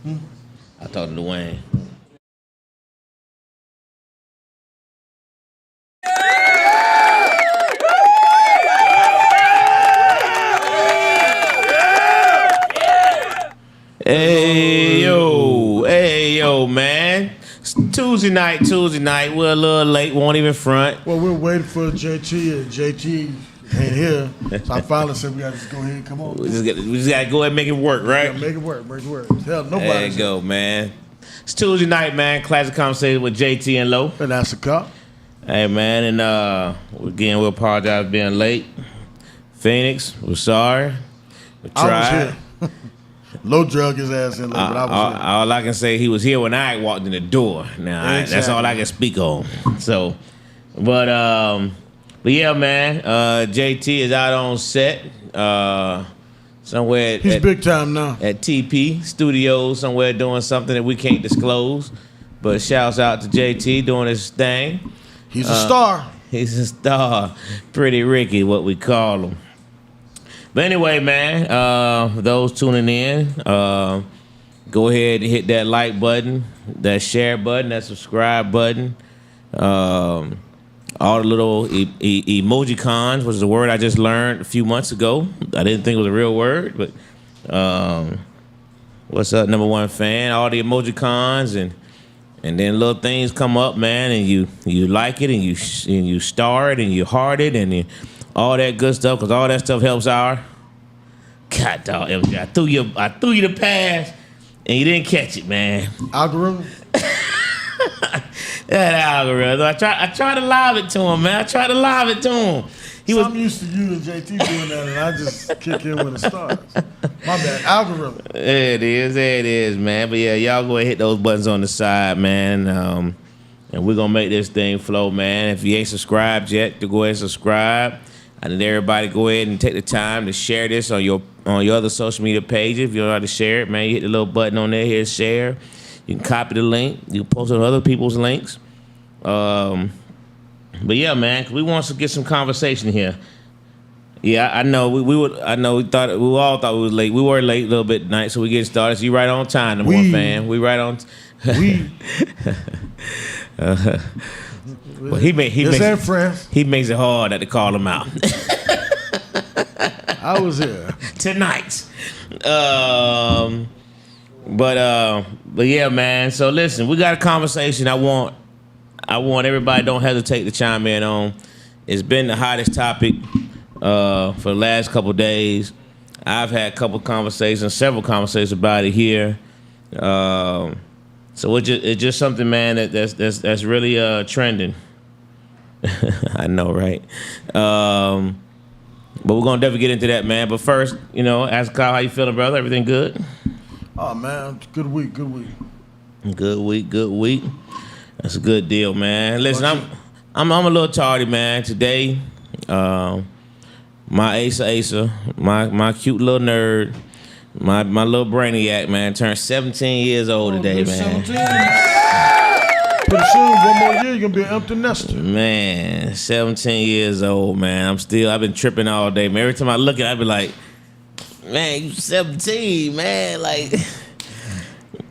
I talked to Dwayne. Hey yo, man. It's Tuesday night. We're a little late, won't even front. Well, we're waiting for JT, and JT ain't here. So I finally said we got to just go ahead and come on. We just got to go ahead and make it work, right? Make it work. Hell, nobody. There you go, man. It's Tuesday night, man. Classic Konversation with JT and Lo. And that's a cop. Hey, man, and again, we apologize for being late. Phoenix, we're sorry. We tried. I was here. Low drug his ass in, but I was here. All I can say, he was here when I walked in the door. Now, Exactly. That's all I can speak on. So, but yeah, man, JT is out on set somewhere. He's big time now. At TP Studios, somewhere doing something that we can't disclose. But shouts out to JT doing his thing. He's a star. He's a star. Pretty Ricky, what we call him. But anyway, man, those tuning in, go ahead and hit that like button, that share button, that subscribe button. All the little emoji cons was a word I just learned a few months ago. I didn't think it was a real word, but what's up, number one fan? All the emoji cons and then little things come up, man, and you like it and you star it and you heart it and all that good stuff, because all that stuff helps our God dog MJ. I threw you the pass and you didn't catch it, man. Algorithm. That algorithm. I tried to lob it to him, man. I'm used to you and JT doing that, and I just kick in when it starts. My bad. Algorithm. It is, man. But yeah, y'all go ahead and hit those buttons on the side, man. And we're gonna make this thing flow, man. If you ain't subscribed yet, to go ahead and subscribe. I need everybody go ahead and take the time to share this on your other social media pages. If you don't know how to share it, man, you hit the little button on there here, share. You can copy the link. You can post it on other people's links. But yeah, man, 'cause we want to get some conversation here. Yeah, I know we all thought we was late. We were late a little bit tonight, so we get started. So you right on time, number one fan. We right on. Well, he makes it hard not to call him out. I was here tonight. But yeah, man. So listen, we got a conversation. I want everybody, don't hesitate to chime in on. It's been the hottest topic for the last couple days. I've had several conversations about it here. So it's just something, man, that's really trending. I know, right? But we're gonna definitely get into that, man. But first, ask Kyle, how you feeling, brother? Everything good? Oh man, good week. Good week. That's a good deal, man. Listen, I'm a little tardy, man. Today, my Asa, my cute little nerd, my little brainiac, man, turned 17 years old today, man. 17. Pretty soon, one more year, you're gonna be an empty nester. Man, 17 years old, man. I've been tripping all day, man. Every time I look at it, I be like, man, you 17, man. Like,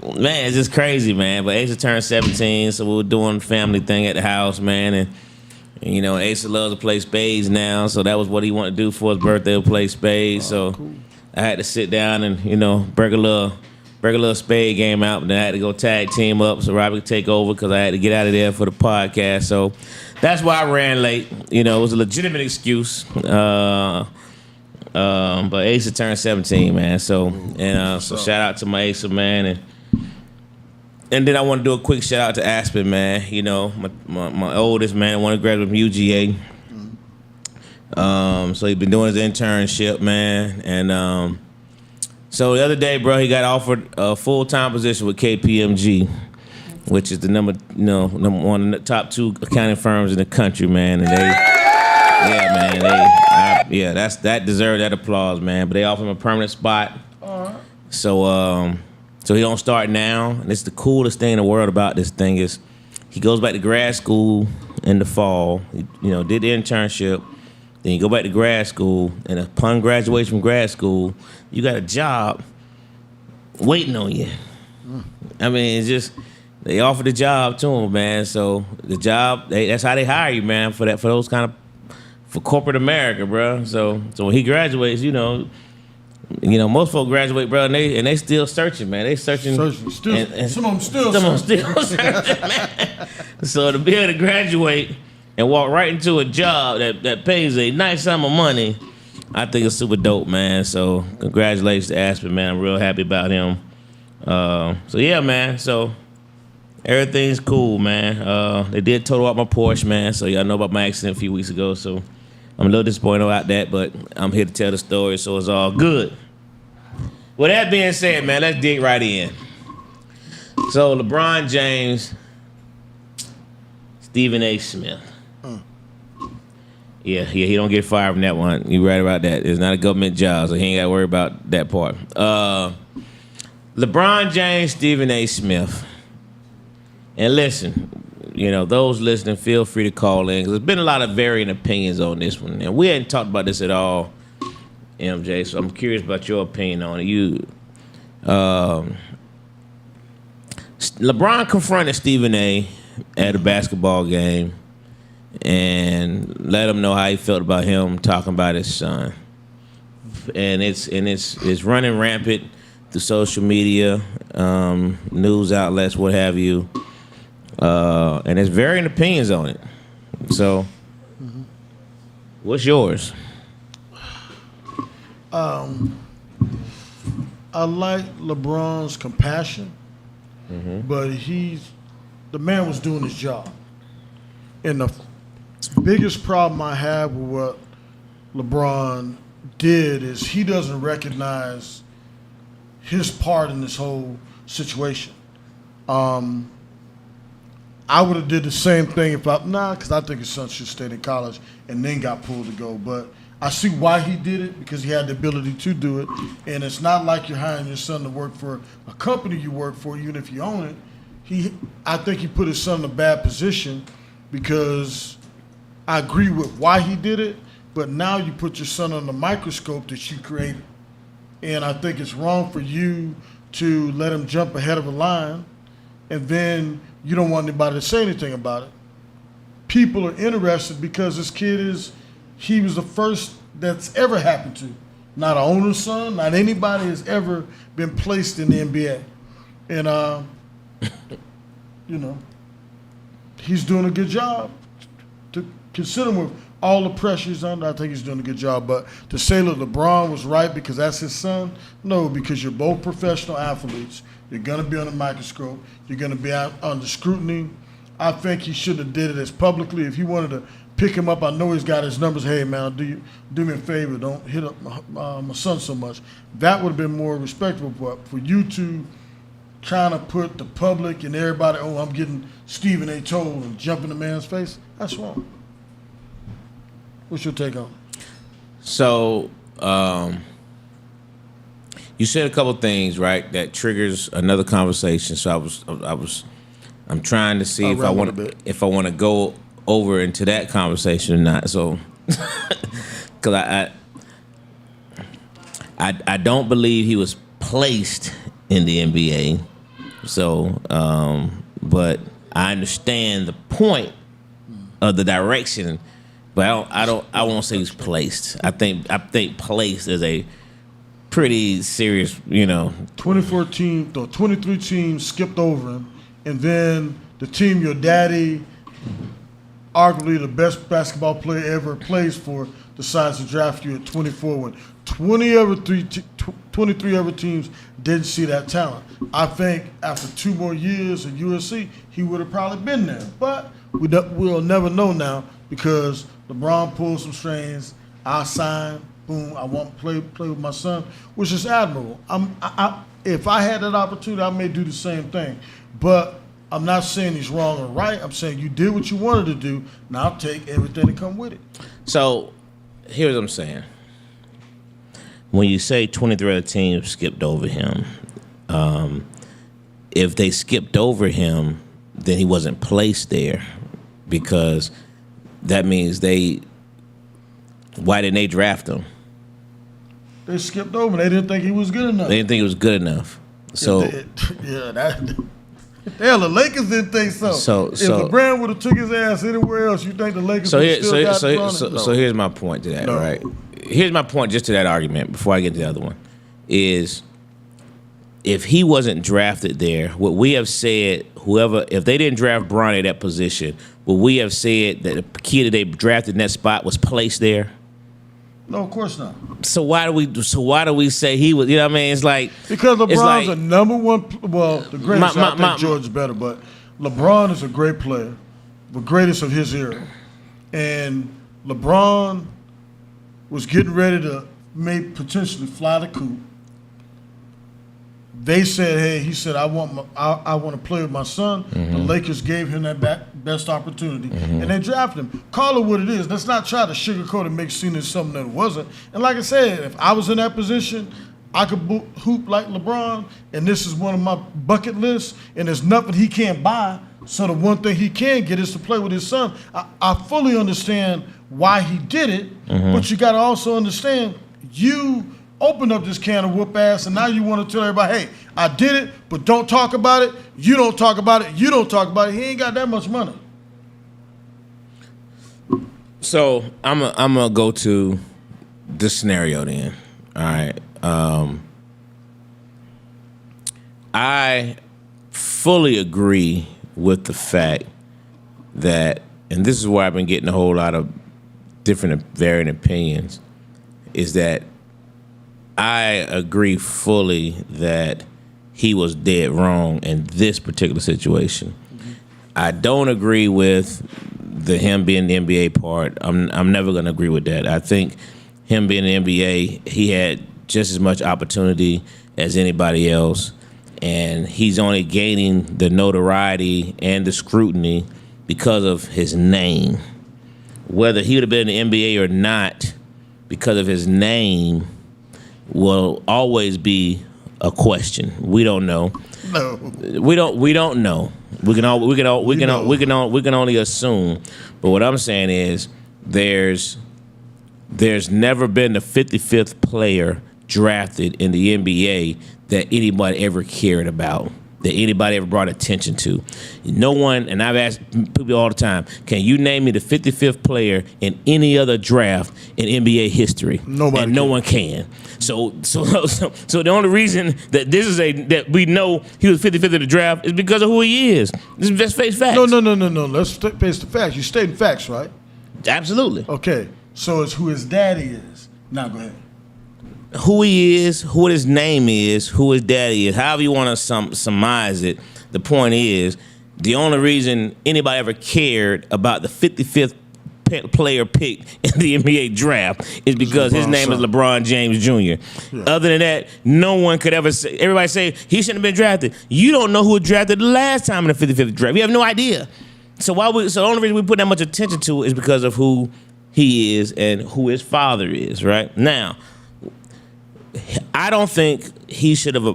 man, it's just crazy, man. But Asa turned 17, so we were doing family thing at the house, man. And Asa loves to play spades now, so that was what he wanted to do for his birthday, to play spades. So cool. I had to sit down and, break a little spade game out, but then I had to go tag team up so Robbie could take over because I had to get out of there for the podcast. So that's why I ran late. It was a legitimate excuse. But Asa turned 17, man. So shout out to my Asa, man, and then I want to do a quick shout out to Aspen, man. My oldest man, I want to graduate from UGA. So he's been doing his internship, man, and so the other day, bro, he got offered a full-time position with KPMG, which is the number one of the top 2 accounting firms in the country, man. And that deserved that applause, man. But they offered him a permanent spot. So he don't start now. And it's the coolest thing in the world about this thing is he goes back to grad school in the fall. He, did the internship. Then you go back to grad school, and upon graduation from grad school, you got a job waiting on you. I mean, it's just they offered the job to him, man. So the job, that's how they hire you, man, for those kind of for corporate America, bro. So when he graduates, most folks graduate, bro, and they still searching, man. They searching. Still, and some of them still searching, man. So to be able to graduate and walk right into a job that pays a nice sum of money, I think it's super dope, man. So congratulations to Aspen, man. I'm real happy about him. So yeah, man. So everything's cool, man. They did total out my Porsche, man. So y'all know about my accident a few weeks ago. So I'm a little disappointed about that, but I'm here to tell the story, so it's all good. With that being said, man, let's dig right in. So LeBron James, Stephen A. Smith. Yeah, he don't get fired from that one. You right about that. It's not a government job, so he ain't got to worry about that part. LeBron James, Stephen A. Smith. And listen, those listening, feel free to call in, because there's been a lot of varying opinions on this one. And we hadn't talked about this at all, MJ, so I'm curious about your opinion on it. LeBron confronted Stephen A. at a basketball game and let him know how he felt about him talking about his son. And it's running rampant through social media, news outlets, what have you. And there's varying opinions on it. So, what's yours? I like LeBron's compassion, but the man was doing his job. And the biggest problem I have with what LeBron did is he doesn't recognize his part in this whole situation. I would have did the same thing because I think his son should stay in college and then got pulled to go. But I see why he did it, because he had the ability to do it. And it's not like you're hiring your son to work for a company you work for, even if you own it. I think he put his son in a bad position, because I agree with why he did it, but now you put your son on the microscope that you created. And I think it's wrong for you to let him jump ahead of a line, and then you don't want anybody to say anything about it. People are interested because this kid he was the first that's ever happened to. Not an owner's son, not anybody has ever been placed in the NBA. And, he's doing a good job. To consider him with all the pressure he's under, I think he's doing a good job. But to say that LeBron was right because that's his son, no, because you're both professional athletes. You're going to be on a microscope. You're going to be out under scrutiny. I think he should have did it as publicly. If he wanted to pick him up, I know he's got his numbers. Hey, man, do me a favor. Don't hit up my son so much. That would have been more respectable. But for you to trying to put the public and everybody, I'm getting Stephen A. told and jump in the man's face, that's wrong. What's your take on it? So, you said a couple things, right, that triggers another conversation. So I'm trying to see if I want to go over into that conversation or not. So, because I don't believe he was placed in the NBA. So, but I understand the point of the direction, but I won't say he's placed. I think placed is a pretty serious, 2014, 23 teams skipped over him, and then the team your daddy, arguably the best basketball player ever plays for, decides to draft you at 24 when 23 other teams didn't see that talent. I think after 2 more years at USC, he would have probably been there. But we'll never know now, because LeBron pulled some strings. I signed. Boom, I want to play with my son, which is admirable. If I had that opportunity, I may do the same thing. But I'm not saying he's wrong or right. I'm saying you did what you wanted to do. Now take everything that come with it. So here's what I'm saying. When you say 23 other teams skipped over him, if they skipped over him, then he wasn't placed there, because that means why didn't they draft him? They skipped over. They didn't think he was good enough. They didn't think he was good enough. So hell, the Lakers didn't think so. If LeBron would have took his ass anywhere else, you think the Lakers would have still got LeBron? So here's my point to that, right? Here's my point just to that argument before I get to the other one, is if he wasn't drafted there, what we have said, if they didn't draft Bron at that position, would we have said that the kid that they drafted in that spot was placed there? No, of course not. So why do we say he was? You know what I mean? It's like because LeBron's a number one. Well, the greatest. I think George's better, but LeBron is a great player, the greatest of his era, and LeBron was getting ready to potentially fly the coop. They said, "Hey," he said, "I want to play with my son." Mm-hmm. The Lakers gave him that best opportunity, and they drafted him. Call it what it is. Let's not try to sugarcoat and make seem as something that it wasn't. And like I said, if I was in that position, I could hoop like LeBron, and this is one of my bucket lists. And there's nothing he can't buy. So the one thing he can get is to play with his son. I fully understand why he did it, but you got to also understand you opened up this can of whoop ass, and now you want to tell everybody, hey, I did it, but don't talk about it. You don't talk about it. You don't talk about it. He ain't got that much money. So I'm gonna go to this scenario then. All right. I fully agree with the fact that, and this is where I've been getting a whole lot of different varying opinions, is that I agree fully that he was dead wrong in this particular situation. Mm-hmm. I don't agree with him being the NBA part. I'm never going to agree with that. I think him being in the NBA, he had just as much opportunity as anybody else, and he's only gaining the notoriety and the scrutiny because of his name. Whether he would have been in the NBA or not, because of his name, will always be a question. We don't know. No. We don't know. We can only assume. But what I'm saying is there's never been a 55th player drafted in the NBA that anybody ever cared about, that anybody ever brought attention to. No one, and I've asked people all the time, can you name me the 55th player in any other draft in NBA history? Nobody. And no one can. So the only reason that that we know he was 55th in the draft is because of who he is. Let's face facts. No. Let's face the facts. You're stating facts, right? Absolutely. Okay. So it's who his daddy is. Now go ahead. Who he is, who his name is, who his daddy is, however you want to surmise it, the point is, the only reason anybody ever cared about the 55th player picked in the NBA draft is because his name is LeBron James Jr. Yeah. Other than that, no one could ever say, everybody say, he shouldn't have been drafted. You don't know who was drafted the last time in the 55th draft. You have no idea. So the only reason we put that much attention to it is because of who he is and who his father is, right? Now, I don't think he should have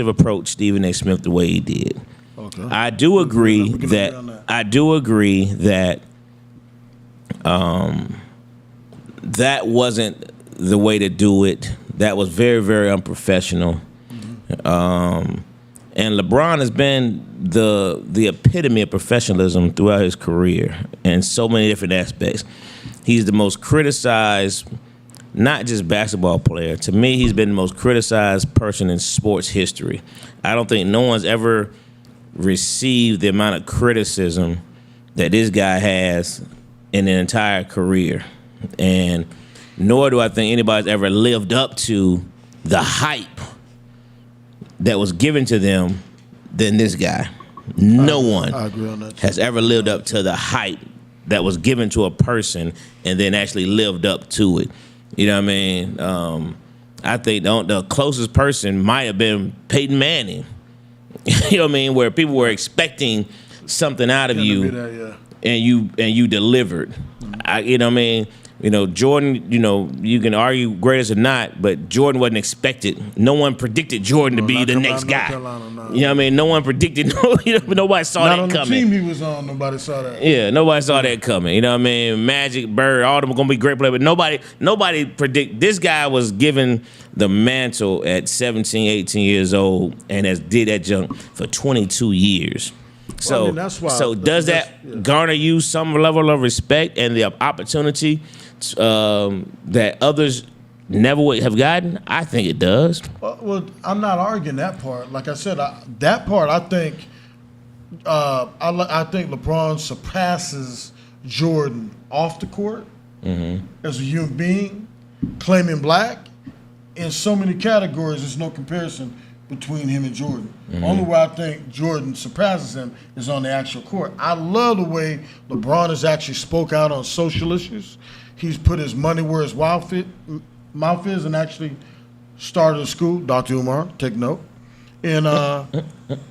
approached Stephen A. Smith the way he did. Okay. I do agree that that wasn't the way to do it. That was very, very unprofessional. Mm-hmm. And LeBron has been the epitome of professionalism throughout his career in so many different aspects. He's the most criticized, not just basketball player. To me, he's been the most criticized person in sports history. I don't think no one's ever received the amount of criticism that this guy has in an entire career. And nor do I think anybody's ever lived up to the hype that was given to them than this guy. No one has ever lived up to the hype that was given to a person and then actually lived up to it. You know what I mean? I think the closest person might have been Peyton Manning. You know what I mean? Where people were expecting something out of you, and you delivered. Mm-hmm. You know what I mean? Jordan, you can argue greatest or not, but Jordan wasn't expected. No one predicted Jordan to be the next guy. You know what I mean? No one predicted. Nobody saw that coming. Not on the team he was on. Nobody saw that. Yeah, nobody saw that coming. You know what I mean? Magic, Bird, all of them are gonna be great players, but nobody predict. This guy was given the mantle at 17, 18 years old, and has did that junk for 22 years. So, that's why. So does that garner you some level of respect and the opportunity that others never would have gotten? I think it does. Well, I'm not arguing that part. Like I said, that part I think I think LeBron surpasses Jordan off the court as a human being, claiming black. In so many categories, there's no comparison between him and Jordan. Only way I think Jordan surpasses him is on the actual court. I love the way LeBron has actually spoke out on social issues. He's put his money where his mouth is and actually started a school. Dr. Umar, take note. And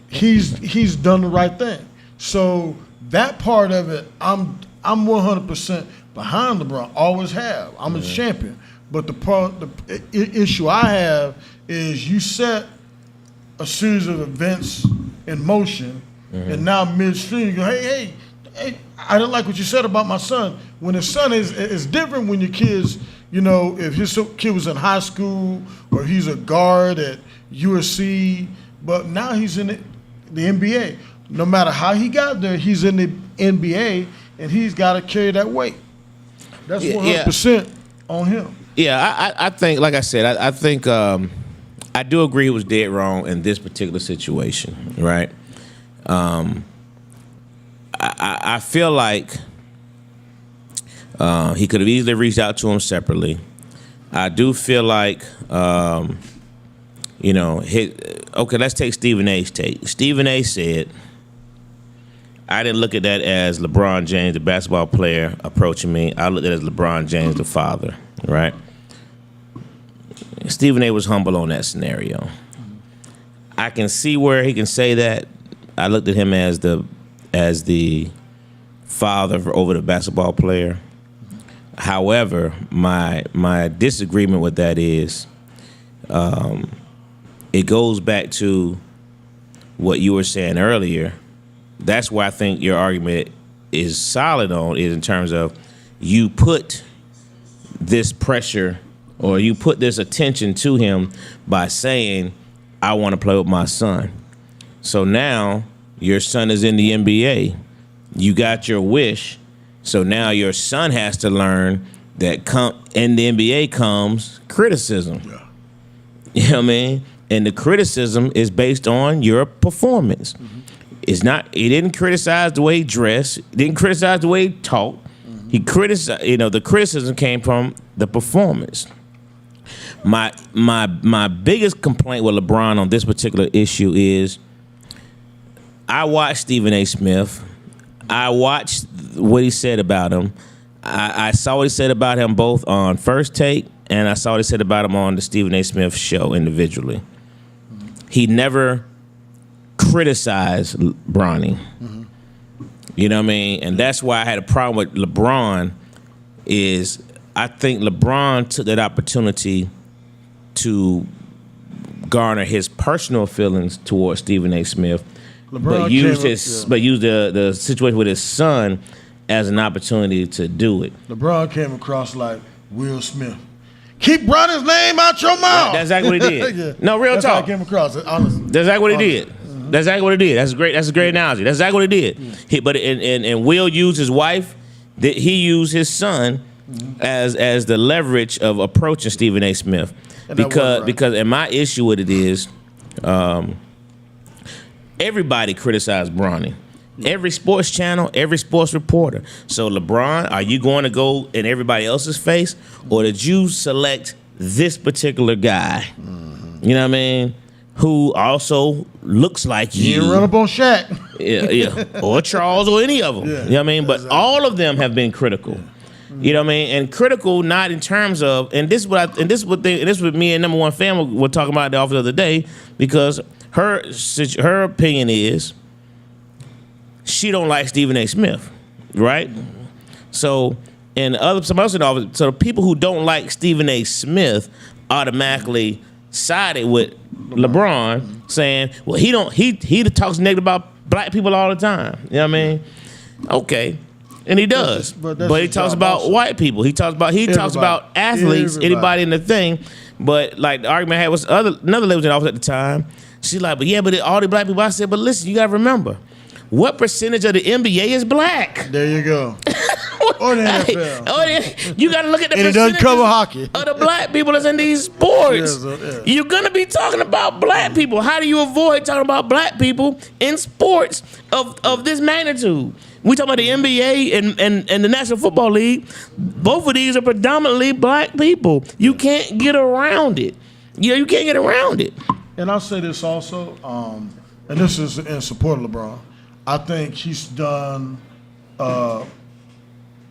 he's done the right thing. So that part of it, I'm 100% behind LeBron. Always have. I'm his champion. But the issue I have is you set a series of events in motion, and now midstream you go, hey, I didn't like what you said about my son. When his son is different when your kids, if his kid was in high school or he's a guard at USC, but now he's in the NBA. No matter how he got there, he's in the NBA, and he's got to carry that weight. That's 100% on him. Yeah, I think, like I said, I think I do agree he was dead wrong in this particular situation, right? I feel like he could have easily reached out to him separately. I do feel like, okay, let's take Stephen A's take. Stephen A said, I didn't look at that as LeBron James, the basketball player, approaching me. I looked at it as LeBron James, the father, right? Stephen A was humble on that scenario. I can see where he can say that. I looked at him as the father over the basketball player. However, my disagreement with that is it goes back to what you were saying earlier. That's where I think your argument is solid on, is in terms of you put this pressure or you put this attention to him by saying, I want to play with my son. So now your son is in the NBA. You got your wish. So now your son has to learn that in the NBA comes criticism. Yeah. You know what I mean? And the criticism is based on your performance. It's not. He didn't criticize the way he dressed. He didn't criticize the way he talked. He criticized. The criticism came from the performance. My biggest complaint with LeBron on this particular issue is, I watched Stephen A. Smith. I watched what he said about him. I saw what he said about him both on First Take, and I saw what he said about him on the Stephen A. Smith show individually. He never criticized Bronny. You know what I mean? And that's why I had a problem with LeBron, is I think LeBron took that opportunity to garner his personal feelings towards Stephen A. Smith, but used the situation with his son as an opportunity to do it. LeBron came across like Will Smith. Keep Bronny's name out your mouth. That's exactly what he did. Yeah. No, real That's talk. How I came across it, honestly. That's exactly what he did. That's exactly what he did. That's great. That's a great analogy. That's exactly what he did. But Will used his wife. He used his son as the leverage of approaching Stephen A. Smith. Because my issue with it is, everybody criticized Bronny. Every sports channel, every sports reporter. So LeBron, are you going to go in everybody else's face, or did you select this particular guy? You know what I mean? Who also looks like you. You didn't run up on Shaq. Yeah. Or Charles, or any of them. Yeah. You know what I mean? But all of them have been critical. You know what I mean? And critical, not in terms of, and this is what me and Number One Fan were talking about the other day, because her opinion is she don't like Stephen A. Smith, right? So and somebody else in the office. So the people who don't like Stephen A. Smith automatically sided with LeBron, saying, "Well, he talks negative about black people all the time." You know what I mean? Okay. And he does, but he talks about also white people. He talks about athletes, anybody in the thing. But like the argument I had was another lady was in office at the time. She's like, but all the black people. I said, but listen, you gotta remember, what percentage of the NBA is black? There you go. Or the NFL. You gotta look at the percentage. And it doesn't cover hockey. Of the black people that's in these sports. You're gonna be talking about black people. How do you avoid talking about black people in sports of this magnitude? We talk about the NBA and the National Football League. Both of these are predominantly black people. You can't get around it. You can't get around it. And I'll say this also, and this is in support of LeBron. I think he's done a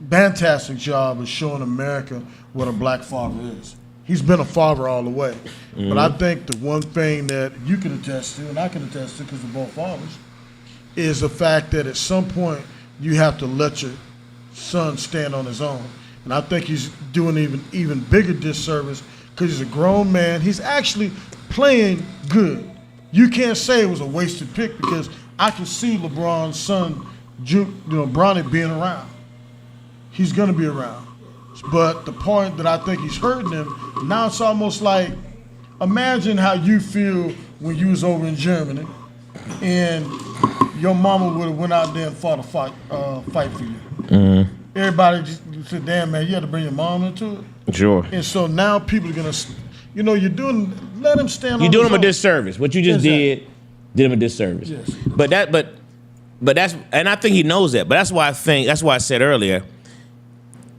fantastic job of showing America what a black father is. He's been a father all the way. Mm-hmm. But I think the one thing that you can attest to, and I can attest to because we're both fathers, is the fact that at some point you have to let your son stand on his own. And I think he's doing even bigger disservice because he's a grown man. He's actually playing good. You can't say it was a wasted pick because I can see LeBron's son, Bronny, being around. He's going to be around. But the point that I think he's hurting him, now it's almost like, imagine how you feel when you was over in Germany and your mama would have went out there and fought a fight for you. Mm-hmm. Everybody just said, damn, man, you had to bring your mom into it? Sure. And so now people are going to, let him stand on his own. You're doing him a disservice. What you just did him a disservice. Yes. But that's, and I think he knows that. But that's why I said earlier,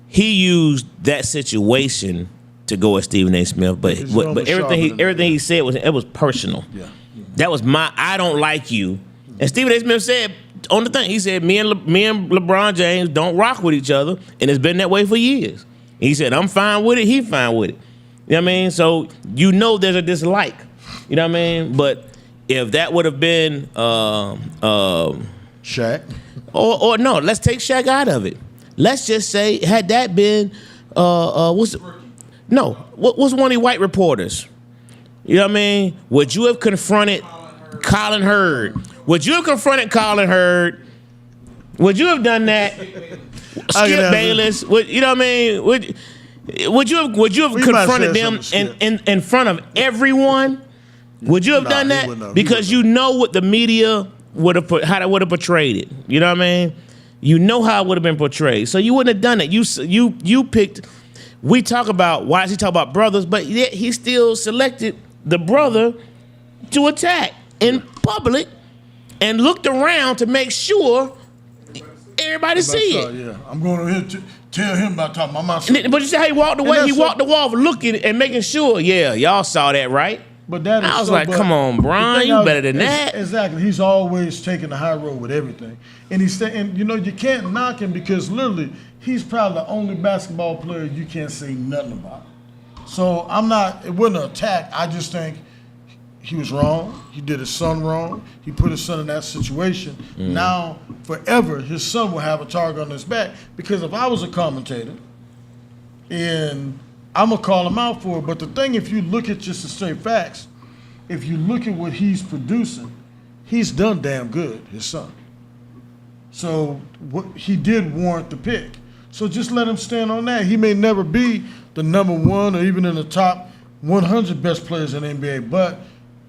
he used that situation to go at Stephen A. Smith. But everything he said was personal. Yeah. That was I don't like you. And Stephen A. Smith said on the thing, he said, me and LeBron James don't rock with each other, and it's been that way for years. He said, I'm fine with it, he's fine with it. You know what I mean? So there's a dislike. You know what I mean? But if that would have been Shaq. Or no, let's take Shaq out of it. Let's just say, had that been what's one of the white reporters? You know what I mean? Would you have confronted Colin Hurd? Would you have confronted Colin Hurd? Would you have done that? Skip Bayless? You know what I mean? Would you have confronted them in front of everyone? Would you have done that? Because you know what the media how they would have portrayed it. You know what I mean? You know how it would have been portrayed. So you wouldn't have done it. You picked. We talk about why does he talk about brothers, but yet he still selected the brother to attack in public and looked around to make sure everybody see it. Yeah, I'm going to tell him about talking about my son. But you see how he walked away? He walked the wall looking and making sure, y'all saw that, right? But that is I was like, come on, Brian, you better than that. Exactly. He's always taking the high road with everything. And you can't knock him because literally he's probably the only basketball player you can't say nothing about. So it wasn't an attack. I just think he was wrong. He did his son wrong. He put his son in that situation. Now, forever, his son will have a target on his back. Because if I was a commentator, and I'm going to call him out for it, but the thing, if you look at just the straight facts, if you look at what he's producing, he's done damn good, his son. So he did warrant the pick. So just let him stand on that. He may never be the number one or even in the top 100 best players in the NBA, but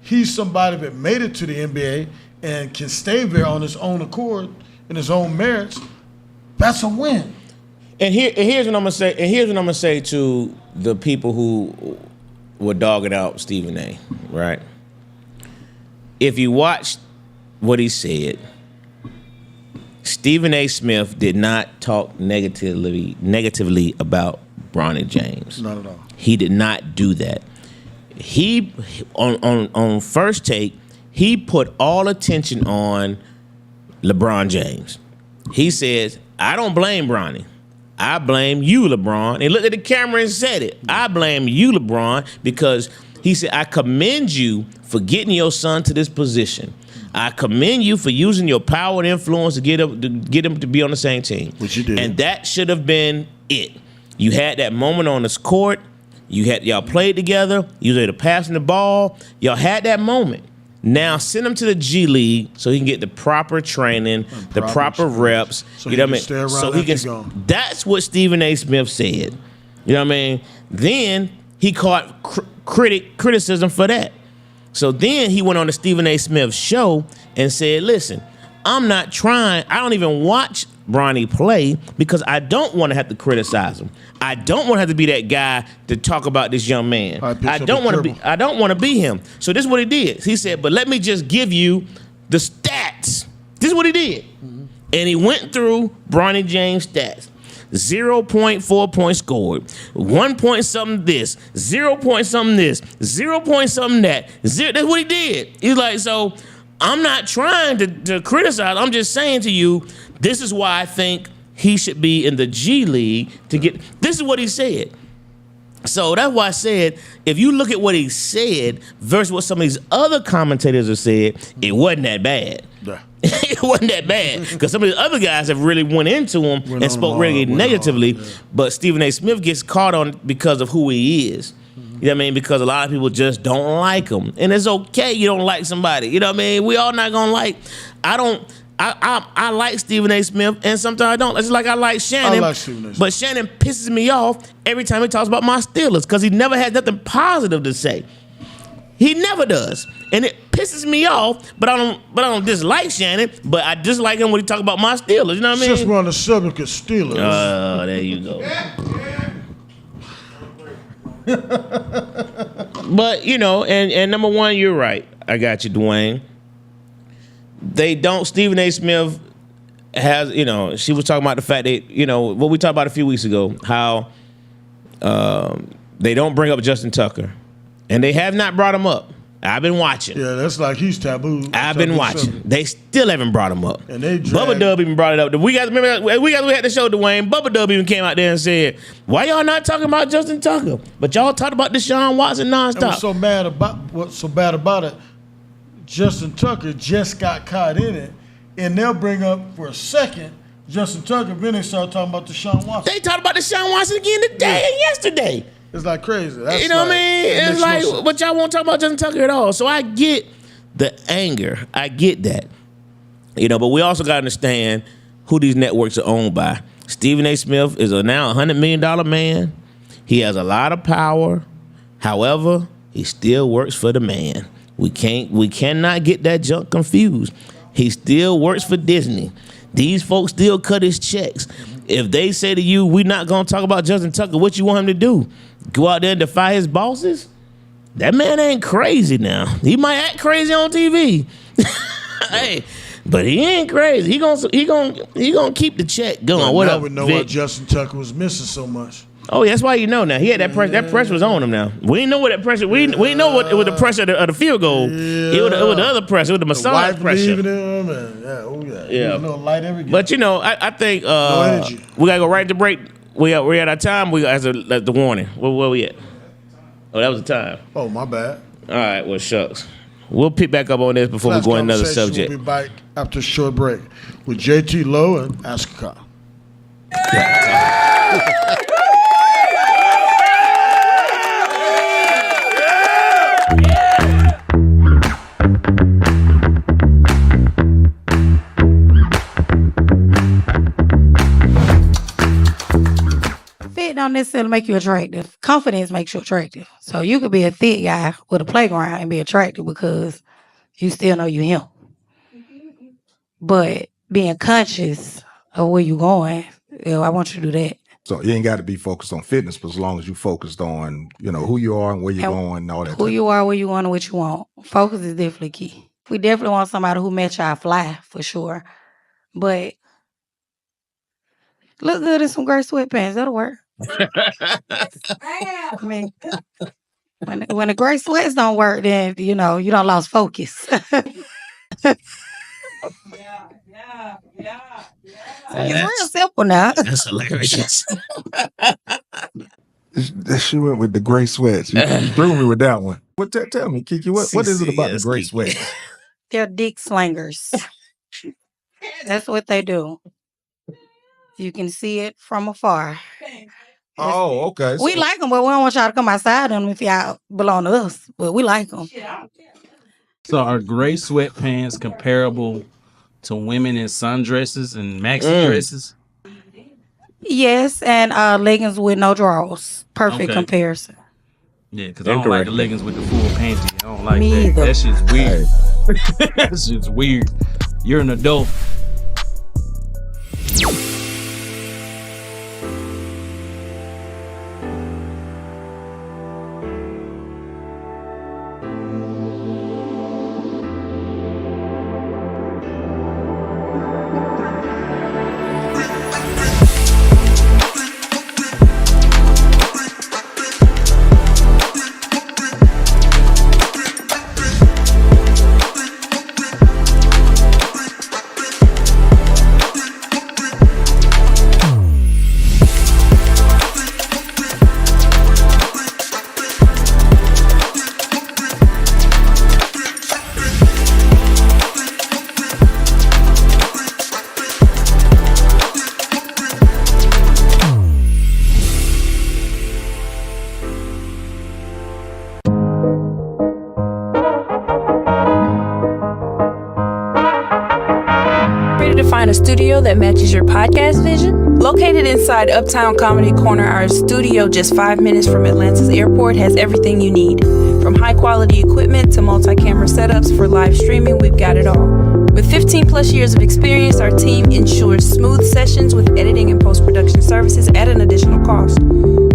he's somebody that made it to the NBA and can stay there on his own accord and his own merits. That's a win. And here's what I'm gonna say. And here's what I'm gonna say to the people who were dogging out Stephen A. Right? If you watched what he said, Stephen A. Smith did not talk negatively about Bronny James. Not at all. He did not do that. He on First Take, he put all attention on LeBron James. He says, I don't blame Bronny. I blame you, LeBron. And he looked at the camera and said it. I blame you, LeBron, because he said, I commend you for getting your son to this position. I commend you for using your power and influence to get him to be on the same team. Which you did. And that should have been it. You had that moment on this court. Y'all played together. You was able to pass him the ball. Y'all had that moment. Now send him to the G League so he can get the proper training, the proper reps. So you know what I mean? So he can. That's what Stephen A. Smith said. You know what I mean? Then he caught criticism for that. So then he went on to Stephen A. Smith's show and said, "Listen, I'm not trying. I don't even watch Bronny play because I don't want to have to criticize him. I don't want to have to be that guy to talk about this young man. I don't want to be him." So this is what he did. He said, "But let me just give you the stats." This is what he did. Mm-hmm. And he went through Bronny James' stats. 0.4 points scored, 1 point something this, 0 point something this, 0 point something that. That's what he did. He's like, so I'm not trying to criticize. I'm just saying to you, this is why I think he should be in the G League to get. This is what he said. So that's why I said, if you look at what he said versus what some of these other commentators have said, it wasn't that bad. Yeah. It wasn't that bad because some of the other guys have really went into him and spoke really negatively. Yeah. But Stephen A. Smith gets caught on because of who he is. You know what I mean? Because a lot of people just don't like him. And it's okay you don't like somebody. You know what I mean? We all not going to like. I like Stephen A. Smith, and sometimes I don't. It's like I like Shannon. I like Stephen A. Smith. But Shannon pisses me off every time he talks about my Steelers because he never has nothing positive to say. He never does. And it pisses me off, but I don't dislike Shannon, but I dislike him when he talk about my Steelers. You know what I mean? Since we're on the subject of Steelers. Oh, there you go. But, you know, and number one, you're right. I got you, Dwayne. Stephen A. Smith has, you know, she was talking about the fact that, you know, what we talked about a few weeks ago, how they don't bring up Justin Tucker. And they have not brought him up. I've been watching. Yeah, that's like he's taboo. I've been watching. Subject. They still haven't brought him up. And they Bubba Dub even brought it up. We had the show, Dwayne. Bubba Dub even came out there and said, "Why y'all not talking about Justin Tucker? But y'all talked about Deshaun Watson nonstop." What's so bad about it? Justin Tucker just got caught in it, and they'll bring up for a second Justin Tucker. Then they start talking about Deshaun Watson. They talked about Deshaun Watson again today and yesterday. It's like crazy. You know what I mean? It's like, but y'all won't talk about Justin Tucker at all. So I get the anger. I get that. You know, but we also got to understand who these networks are owned by. Stephen A. Smith is now a $100 million man. He has a lot of power. However, he still works for the man. We cannot get that junk confused. He still works for Disney. These folks still cut his checks. If they say to you, we're not going to talk about Justin Tucker, what you want him to do? Go out there and defy his bosses? That man ain't crazy now. He might act crazy on TV. Hey, but he ain't crazy. He gonna keep the check going. Well, what now up, we know Vic? why Justin Tucker was missing so much. Oh, that's why you know now. He had that pressure. That pressure was on him now. We didn't know what that pressure. We didn't know what it was the pressure of the field goal. Yeah. It was the other pressure. It was the massage pressure. Him and, yeah. A little light every game. But you know, I think no energy. We gotta go right to break. We're at our time. We as the warning. Where we at? Oh, that was the time. Oh, my bad. All right. Well, shucks. We'll pick back up on this before we go on another subject. We'll be back after a short break with JT Lowe and Askaka. Don't necessarily make you attractive. Confidence makes you attractive. So you could be a thick guy with a playground and be attractive because you still know you him. But being conscious of where you going, I want you to do that. So you ain't got to be focused on fitness, but as long as you focused on, who you are and where you're going and all that. Who you are, where you going, and what you want. Focus is definitely key. We definitely want somebody who match our fly for sure. But look good in some gray sweatpants. That'll work. I mean, when the gray sweats don't work, then you don't lost focus. It's real simple now. That's hilarious. She went with the gray sweats. You threw me with that one. Tell me, Kiki, what is it about the gray sweats? They're dick slingers. That's what they do. You can see it from afar. Oh, okay. We like them, but we don't want y'all to come outside them if y'all belong to us. But we like them. So are gray sweatpants comparable to women in sundresses and maxi dresses? Yes, and leggings with no drawers. Perfect Okay. comparison. Yeah, because I don't like the leggings with the full panty. I don't like Me that. either. That shit's weird. That shit's weird. You're an adult. Ready to find a studio that matches your podcast vision? Located inside Uptown Comedy Corner, our studio just 5 minutes from Atlanta's airport has everything you need. From high-quality equipment to multi-camera setups for live streaming, we've got it all. With 15 plus years of experience, our team ensures smooth sessions with editing and post-production services at an additional cost.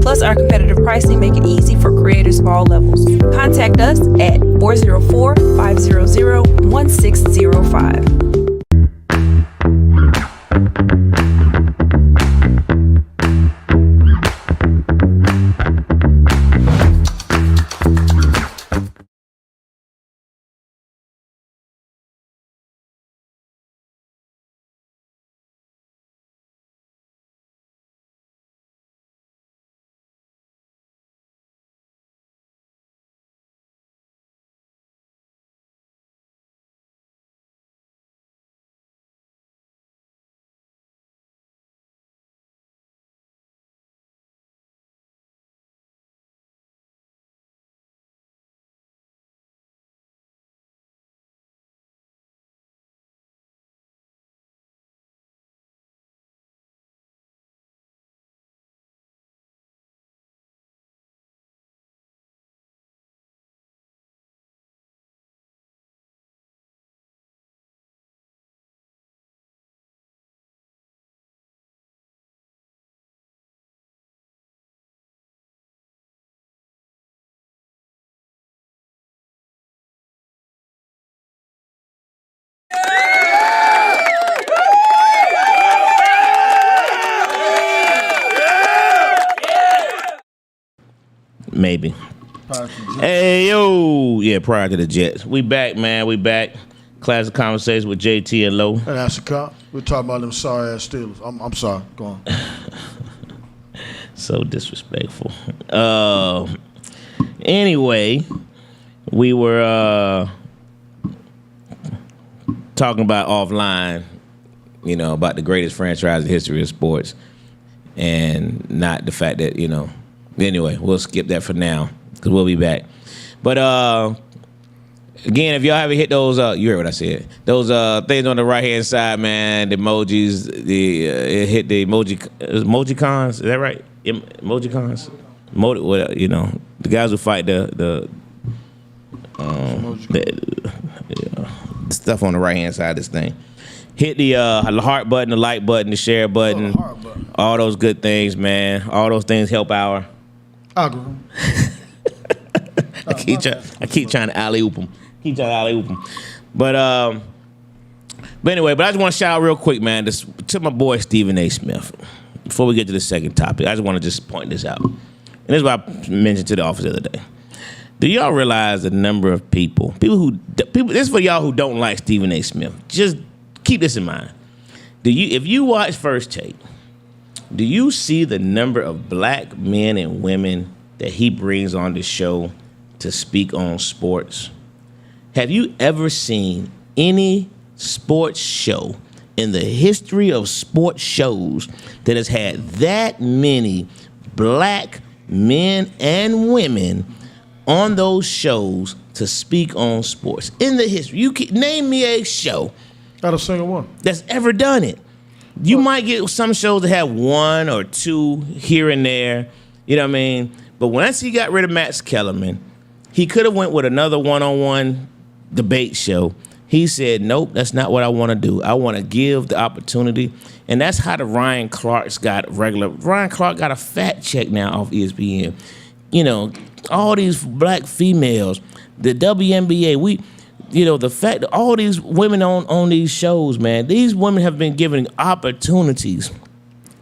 Plus, our competitive pricing make it easy for creators of all levels. Contact us at 404-500-1605. Maybe. Prior to Jets. Hey, yo. Yeah, prior to the Jets. We back, man. We back. Classic Conversation with JT and Low. And that's a cop. We're talking about them sorry ass Steelers. I'm sorry. Go on. So disrespectful. Anyway, we were talking about offline, you know, about the greatest franchise in the history of sports, and not the fact that, you know. Anyway, we'll skip that for now because we'll be back. But again, if y'all haven't hit those, you heard what I said. Those things on the right hand side, man. The emojis, it hit the emoji cons. Is that right? Emoji cons. You know, the guys who fight the stuff on the right hand side of this thing. Hit the heart button, the like button, the share button, all those good things, man. All those things help our algorithm. I keep trying to alley-oop them. But anyway, I just want to shout out real quick, man, to my boy Stephen A. Smith. Before we get to the second topic, I just want to just point this out. And this is what I mentioned to the office the other day. Do y'all realize the number of people, this is for y'all who don't like Stephen A. Smith. Just keep this in mind. If you watch First Take, do you see the number of black men and women that he brings on the show to speak on sports? Have you ever seen any sports show in the history of sports shows that has had that many black men and women on those shows to speak on sports in the history. You can name me a show Not a single one. that's ever done it. You might get some shows that have one or two here and there, you know what I mean? But once he got rid of Max Kellerman, he could have went with another one-on-one debate show. He said, nope, that's not what I want to do. I want to give the opportunity. And that's how the Ryan Clark's got regular. Ryan Clark got a fat check now off ESPN. You know, all these black females, the WNBA, the fact that all these women on these shows, man, these women have been given opportunities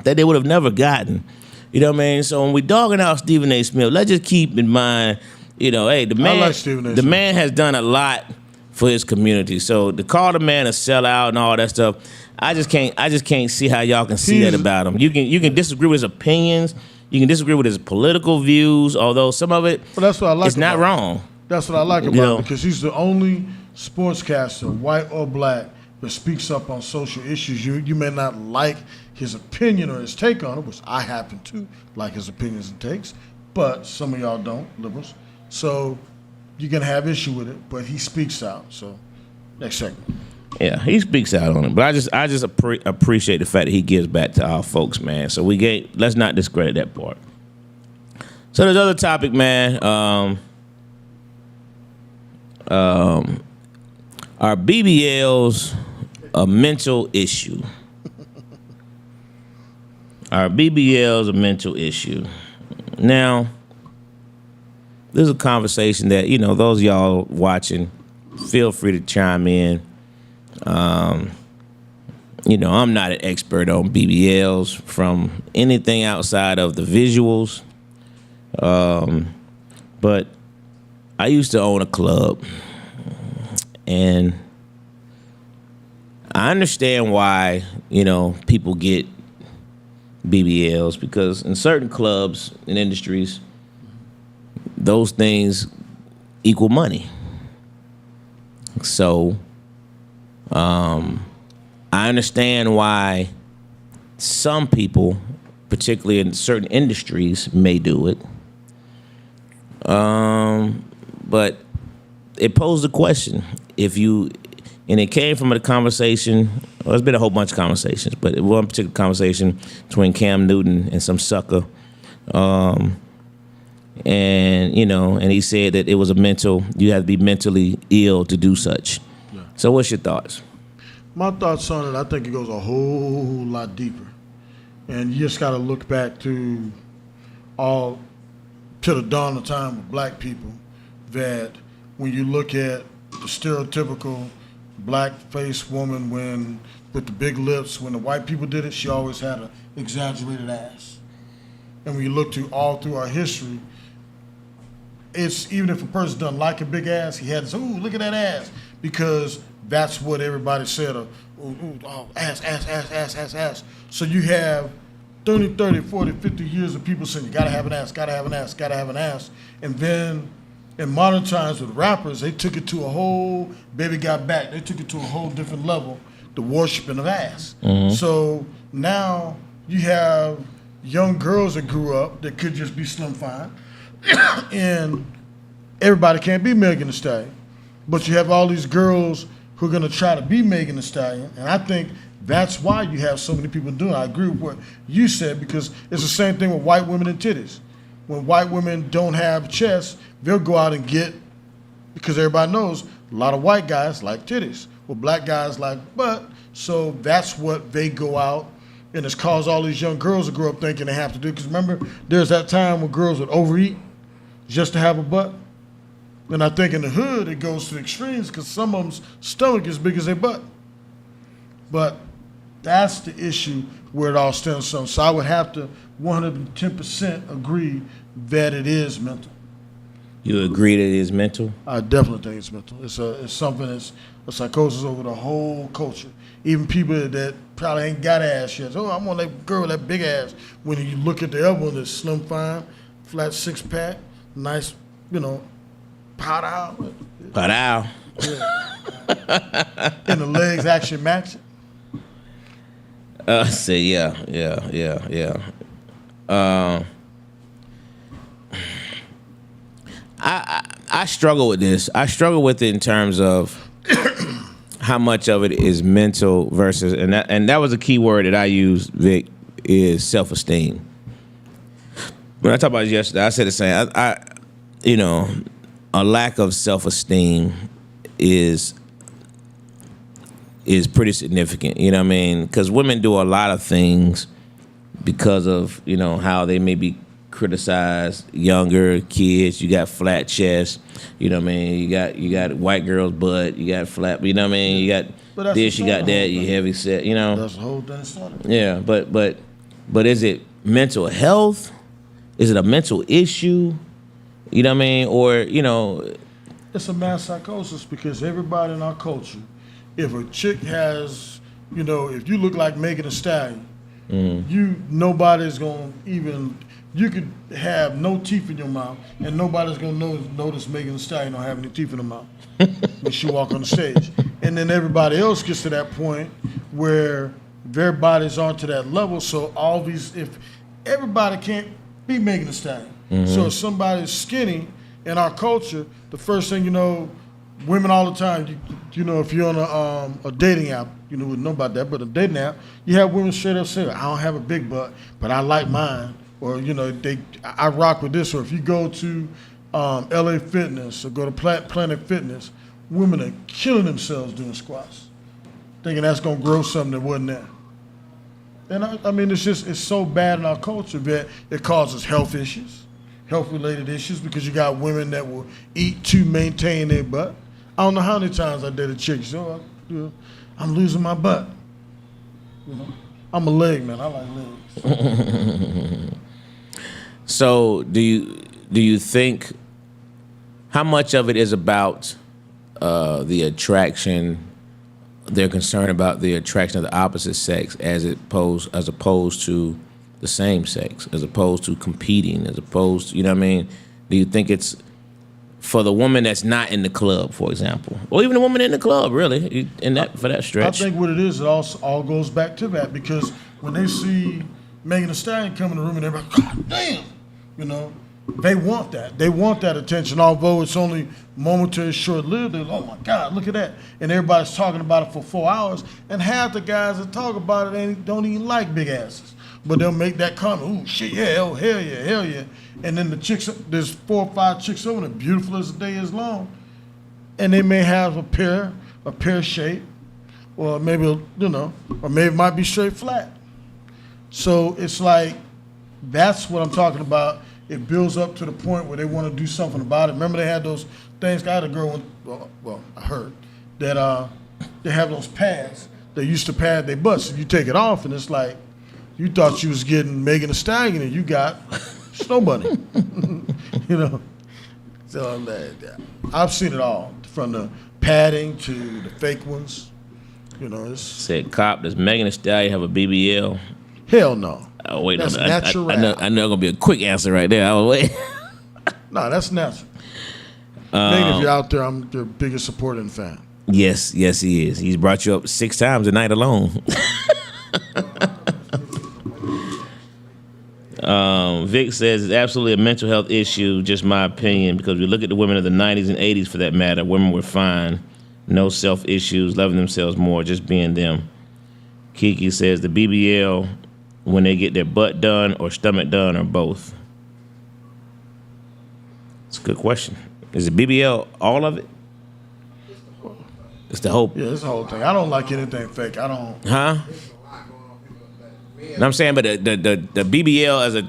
that they would have never gotten. You know what I mean? So when we dogging out Stephen A. Smith, let's just keep in mind, hey, the man, I like Stephen A. the Smith. man has done a lot for his community. So to call the man a sellout and all that stuff, I just can't see how y'all can see that about him. You can disagree with his opinions, you can disagree with his political views, although some of it That's what I like. it's not wrong. That's what I like about You know. him, because he's the only sportscaster, white or black, that speaks up on social issues. You may not like his opinion or his take on it, which I happen to like his opinions and takes, but some of y'all don't, liberals. So you can have issue with it, but he speaks out. So next segment. Yeah, he speaks out on it, but I just appreciate the fact that he gives back to our folks, man. So let's not discredit that part. So there's other topic, man. Are BBLs a mental issue? Are BBLs a mental issue? Now, this is a conversation that, those of y'all watching, feel free to chime in. I'm not an expert on BBLs from anything outside of the visuals. But I used to own a club, and I understand why, people get BBLs, because in certain clubs and industries, those things equal money. So, I understand why some people, particularly in certain industries, may do it. But it posed a question. And it came from a conversation, there's been a whole bunch of conversations, but one particular conversation between Cam Newton and some sucker. And he said that it was you have to be mentally ill to do such. Yeah. So what's your thoughts? My thoughts on it, I think it goes a whole lot deeper. And you just got to look back to the dawn of time with black people, that when you look at the stereotypical black-faced woman with the big lips, when the white people did it, she always had an exaggerated ass. And when you look all through our history, it's even if a person doesn't like a big ass, he had this, ooh, look at that ass, because that's what everybody said, ass. So you have 30, 40, 50 years of people saying, you gotta have an ass, gotta have an ass, gotta have an ass. And then in modern times with rappers, they took it to a whole, Baby Got Back, they took it to a whole different level, the worshiping of ass. Mm-hmm. So now you have young girls that grew up that could just be slim fine, and everybody can't be Megan Thee Stallion. But you have all these girls who are gonna try to be Megan Thee Stallion, and I think that's why you have so many people doing it. I agree with what you said, because it's the same thing with white women and titties. When white women don't have chests, they'll go out and get, because everybody knows a lot of white guys like titties. Well, black guys like butt, so that's what they go out, and it's caused all these young girls to grow up thinking they have to do. Because remember, there's that time when girls would overeat just to have a butt. And I think in the hood, it goes to the extremes, because some of them's stomach is big as their butt. But that's the issue where it all stems from. So I would have to 110% agree that it is mental. You agree that it is mental? I definitely think it's mental. It's something that's a psychosis over the whole culture. Even people that probably ain't got ass yet. Oh, I want that girl with that big ass. When you look at the other one that's slim fine, flat six pack, nice, pot out. Pot out. Yeah. And the legs actually match it. See, yeah. I struggle with this. I struggle with it in terms of how much of it is mental versus, and that was a key word that I used, Vic, is self-esteem. When I talked about it yesterday, I said the same. A lack of self-esteem is pretty significant. You know what I mean? Because women do a lot of things because of how they may be criticized. Younger kids, you got flat chest. You know what I mean? You got white girl's butt. You got flat. You know what I mean? You got this. You got that. You heavy set. That's the whole thing started. Yeah, but is it mental health? Is it a mental issue? You know what I mean? Or it's a mass psychosis because everybody in our culture, if a chick has, if you look like Megan Thee Stallion, nobody's gonna even. You could have no teeth in your mouth, and nobody's gonna notice Megan Thee Stallion don't have any teeth in her mouth when she walk on the stage. And then everybody else gets to that point where their bodies aren't to that level. So if everybody can't be Megan Thee Stallion. So if somebody's skinny in our culture, the first thing women all the time, if you're on a dating app, wouldn't know about that, but a dating app, you have women straight up say, I don't have a big butt, but I like mine. Or, I rock with this. Or if you go to LA Fitness or go to Planet Fitness, women are killing themselves doing squats, thinking that's going to grow something that wasn't there. And I mean, it's so bad in our culture that it causes health related issues, because you got women that will eat to maintain their butt. I don't know how many times I dated chicks. I'm losing my butt. I'm a leg man. I like legs. So do you think, how much of it is about the attraction? They're concerned about the attraction of the opposite sex as opposed to the same sex, as opposed to competing, as opposed to, you know what I mean? Do you think it's for the woman that's not in the club, for example, or even the woman in the club, really, for that stretch? I think what it is, it all goes back to that, because when they see Megan Thee Stallion come in the room and everybody, God damn, they want that. They want that attention, although it's only momentary, short-lived. They're like, oh my God, look at that. And everybody's talking about it for 4 hours, and half the guys that talk about it don't even like big asses. But they'll make that comment, ooh, shit, yeah, oh, hell yeah. And then the chicks, there's 4 or 5 chicks over there, beautiful as the day is long, and they may have a pear shape, or maybe, or maybe it might be straight flat. So it's like, that's what I'm talking about. It builds up to the point where they want to do something about it. Remember they had those things, I had a girl, I heard, that they have those pads. They used to pad their butts, and you take it off, and it's like, you thought you was getting Megan Thee Stallion, and you got Snow Bunny. So I've seen it all, from the padding to the fake ones. Said cop, does Megan Thee Stallion have a BBL? Hell no. Oh wait, that's natural. I know gonna be a quick answer right there. I was waiting. No, that's natural. Megan, if you're out there, I'm your biggest supporter and fan. Yes, he is. He's brought you up 6 times a night alone. Vic says it's absolutely a mental health issue, just my opinion, because we look at the women of the 90s and 80s for that matter. Women were fine. No self-issues, loving themselves more, just being them. Kiki says the BBL, when they get their butt done or stomach done, or both. It's a good question. Is the BBL all of it? It's the whole... Yeah, it's the whole thing. I don't like anything fake. I don't... Huh? No, I'm saying, but the BBL as a